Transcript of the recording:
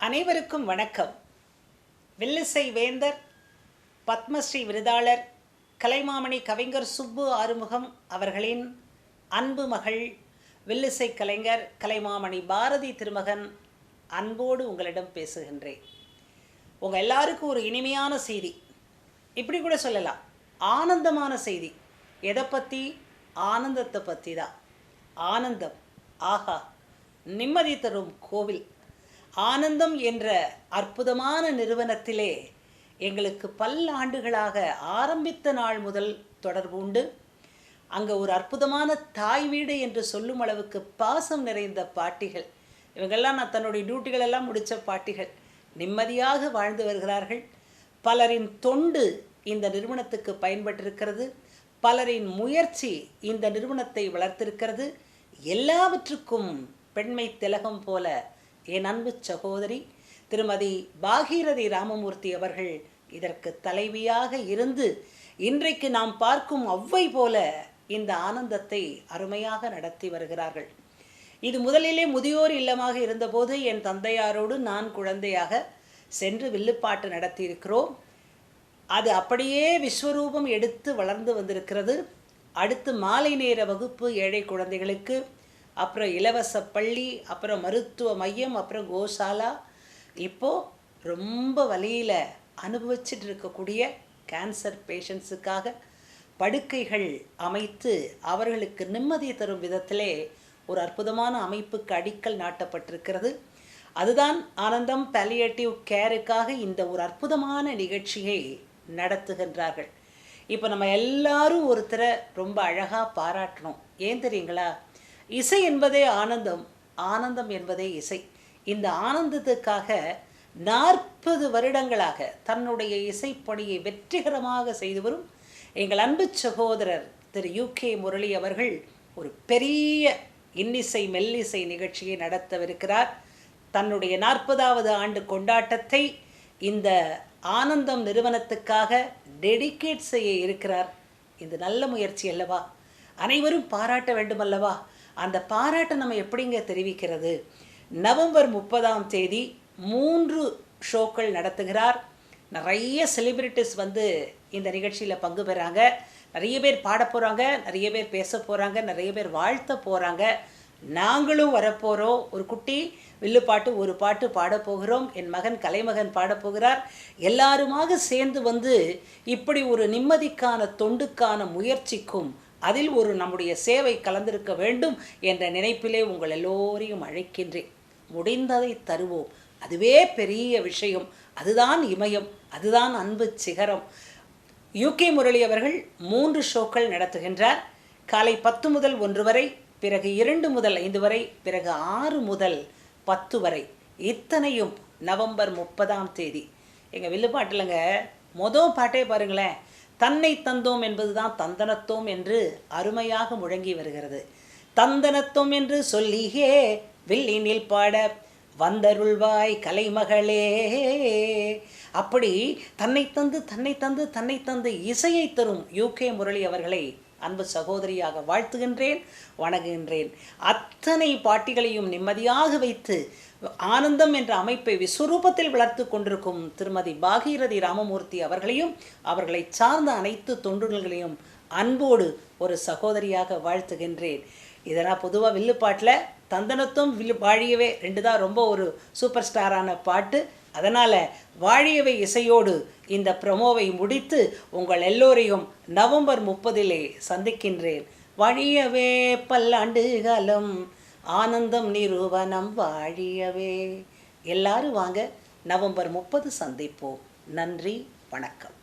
அனைவருக்கும் வணக்கம். வில்லிசை வேந்தர், பத்மஸ்ரீ விருதாளர், கலைமாமணி கவிஞர் சுப்பு ஆறுமுகம் அவர்களின் அன்பு மகள், வில்லிசை கலைஞர் கலைமாமணி பாரதி திருமகன் அன்போடு உங்களிடம் பேசுகின்றேன். உங்கள் எல்லாருக்கும் ஒரு இனிமையான செய்தி, இப்படி கூட சொல்லலாம், ஆனந்தமான செய்தி. எதை பற்றி? ஆனந்தத்தை பற்றி தான். ஆனந்தம், ஆஹா, நிம்மதி தரும் கோவில். ஆனந்தம் என்ற அற்புதமான நிறுவனத்திலே எங்களுக்கு பல்லாண்டுகளாக ஆரம்பித்த நாள் முதல் தொடர்பு உண்டு. அங்கே ஒரு அற்புதமான தாய் வீடு என்று சொல்லும் அளவுக்கு பாசம் நிறைந்த பாட்டிகள். இவங்கெல்லாம் நான் தன்னுடைய டியூட்டிகளெல்லாம் முடித்த பாட்டிகள் நிம்மதியாக வாழ்ந்து வருகிறார்கள். பலரின் தொண்டு இந்த நிறுவனத்துக்கு பயன்பட்டிருக்கிறது. பலரின் முயற்சி இந்த நிறுவனத்தை வளர்த்திருக்கிறது. எல்லாவற்றுக்கும் பெண்மை திலகம் போல என் அன்பு சகோதரி திருமதி பாகீரதி ராமமூர்த்தி அவர்கள் இதற்கு தலைவியாக இருந்து இன்றைக்கு நாம் பார்க்கும் ஒளவை போல இந்த ஆனந்தத்தை அருமையாக நடத்தி வருகிறார்கள். இது முதலிலே முதியோர் இல்லமாக இருந்தபோது என் தந்தையாரோடு நான் குழந்தையாக சென்று வில்லுப்பாட்டு நடத்தியிருக்கிறோம். அது அப்படியே விஸ்வரூபம் எடுத்து வளர்ந்து வந்திருக்கிறது. அடுத்து மாலை நேர வகுப்பு ஏழை குழந்தைகளுக்கு, அப்புறம் இலவச பள்ளி, அப்புறம் மருத்துவ மையம், அப்புறம் கோசாலா. இப்போது ரொம்ப வலியில் அனுபவிச்சுட்டு இருக்கக்கூடிய கேன்சர் பேஷண்ட்ஸுக்காக படுக்கைகள் அமைத்து அவர்களுக்கு நிம்மதி தரும் விதத்திலே ஒரு அற்புதமான அமைப்புக்கு அடிக்கல் நாட்டப்பட்டிருக்கிறது. அதுதான் ஆனந்தம் பாலியேட்டிவ் கேருக்காக இந்த ஒரு அற்புதமான நிகழ்ச்சியை நடத்துகின்றார்கள். இப்போ நம்ம எல்லாரும் ஒருத்தரை ரொம்ப அழகாக பாராட்டணும். ஏன் தெரியுங்களா? இசை என்பதே ஆனந்தம், ஆனந்தம் என்பதே இசை. இந்த ஆனந்தத்துக்காக 40 வருடங்களாக தன்னுடைய இசைப்பணியை வெற்றிகரமாக செய்து வரும் எங்கள் அன்பு சகோதரர் திரு UK முரளி அவர்கள் ஒரு பெரிய இன்னிசை மெல்லிசை நிகழ்ச்சியை நடத்தவிருக்கிறார். தன்னுடைய 40வது ஆண்டு கொண்டாட்டத்தை இந்த ஆனந்தம் நிறுவனத்துக்காக டெடிகேட் செய்ய இருக்கிறார். இது நல்ல முயற்சி அல்லவா? அனைவரும் பாராட்ட வேண்டுமல்லவா? அந்த பாராட்டை நம்ம எப்படிங்க தெரிவிக்கிறது? நவம்பர் 30ஆம் தேதி 3 ஷோக்கள் நடத்துகிறார். நிறைய செலிபிரிட்டிஸ் வந்து இந்த நிகழ்ச்சியில் பங்கு பெறாங்க. நிறைய பேர் பாட போகிறாங்க, நிறைய பேர் பேச போகிறாங்க, நிறைய பேர் வாழ்த்த போகிறாங்க. நாங்களும் வரப்போகிறோம். ஒரு குட்டி வில்லுப்பாட்டு ஒரு பாட்டு பாடப்போகிறோம். என் மகன் கலைமகன் பாடப்போகிறார். எல்லாருமாக சேர்ந்து வந்து இப்படி ஒரு நிம்மதிக்கான தொண்டுக்கான முயற்சிக்கும் அதில் ஒரு நம்முடைய சேவை கலந்திருக்க வேண்டும் என்ற நினைப்பிலே உங்கள் எல்லோரையும் அழைக்கின்றேன். முடிந்ததை தருவோம், அதுவே பெரிய விஷயம். அதுதான் இமயம், அதுதான் அன்பு சிகரம். UK முரளி அவர்கள் 3 ஷோக்கள் நடத்துகின்றார். காலை 10 முதல் 1 வரை, பிறகு 2 முதல் 5 வரை, பிறகு 6 முதல் 10 வரை. இத்தனையும் நவம்பர் 30ஆம் தேதி. எங்கள் வில்லுப்பாட்டிலங்க மொதல் பாட்டே பாருங்களேன், தன்னை தந்தோம் என்பதுதான் தந்தனத்தோம் என்று அருமையாக முழங்கி வருகிறது. தந்தனத்தோம் என்று சொல்லியே வில்லினில் பாட வந்தருள்வாய் கலைமகளே. அப்படி தன்னை தந்து தன்னை தந்து தன்னை தந்து இசையை தரும் UK முரளி அவர்களை அன்பு சகோதரியாக வாழ்த்துகின்றேன், வணங்குகின்றேன். அத்தனை பாட்டிகளையும் நிம்மதியாக வைத்து ஆனந்தம் என்ற அமைப்பை விஸ்வரூபத்தில் வளர்த்து கொண்டிருக்கும் திருமதி பாகீரதி ராமமூர்த்தி அவர்களையும் அவர்களை சார்ந்த அனைத்து தொண்டுகளையும் அன்போடு ஒரு சகோதரியாக வாழ்த்துகின்றேன். இதனால் பொதுவாக வில்லுப்பாட்டில் தந்தனத்தும் வாழியவே 2 தான் ரொம்ப ஒரு சூப்பர் ஸ்டாரான பாட்டு. அதனால் வாழியவை இசையோடு இந்த ப்ரமோவை முடித்து உங்கள் எல்லோரையும் நவம்பர் 30 சந்திக்கின்றேன். வாழியவே பல்லாண்டு காலம், ஆனந்தம் நிறுவனம் வாழியவே. எல்லாரும் வாங்க, நவம்பர் 30 சந்திப்போம். நன்றி, வணக்கம்.